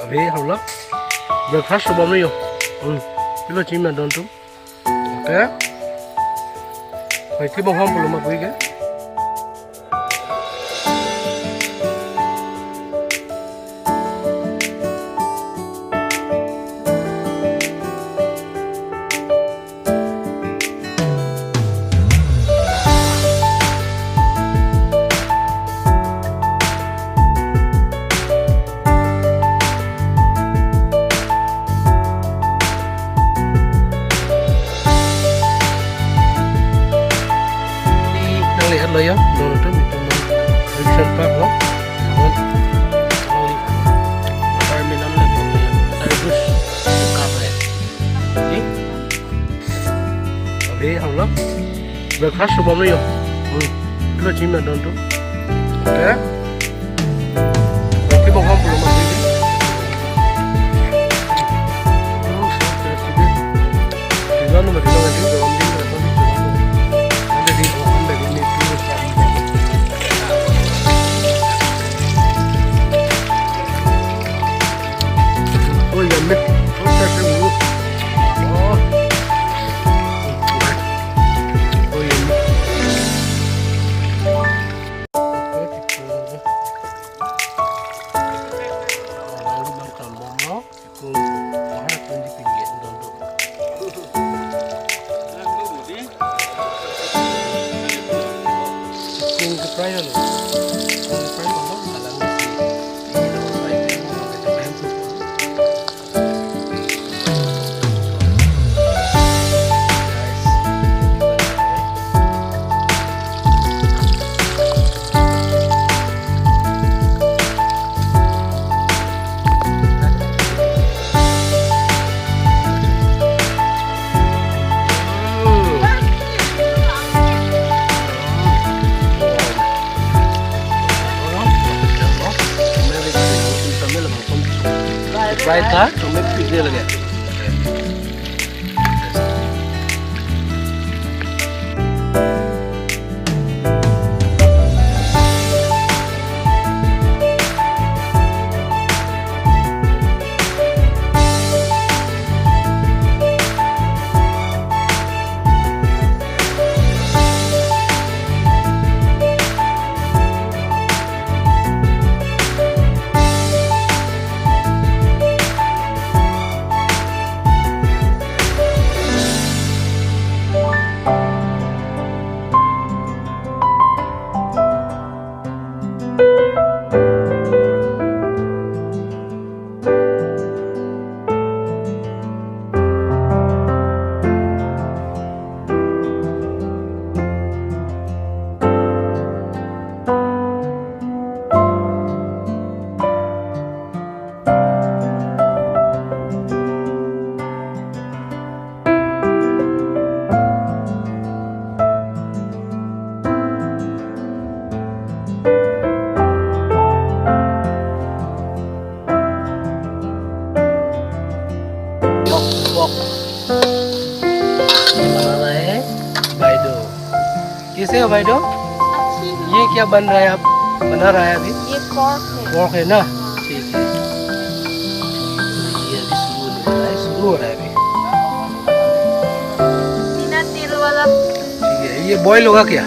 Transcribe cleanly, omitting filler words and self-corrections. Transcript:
अभी हम लोग ब्रेकफास्ट सुबह में ही हो kita cim dan dontum oke baik kita belum mau pergi lihat lah ya dontum itu Ocean Park loh terminal lagi dari bus kafe ini tapi हम लोग ब्रेकफास्ट सुबह में ही हो kita cim dan dontum oke kita belum mau pergi Jangan lupa di dalam Right car to make video again. कैसे हो भाई दो ये क्या बन रहा है अब बना रहा है अभी ये पोर्क है ना ठीक है ये अभी शुरू हो रहा है अभी बिना तेल वाला ठीक है ये बॉईल होगा क्या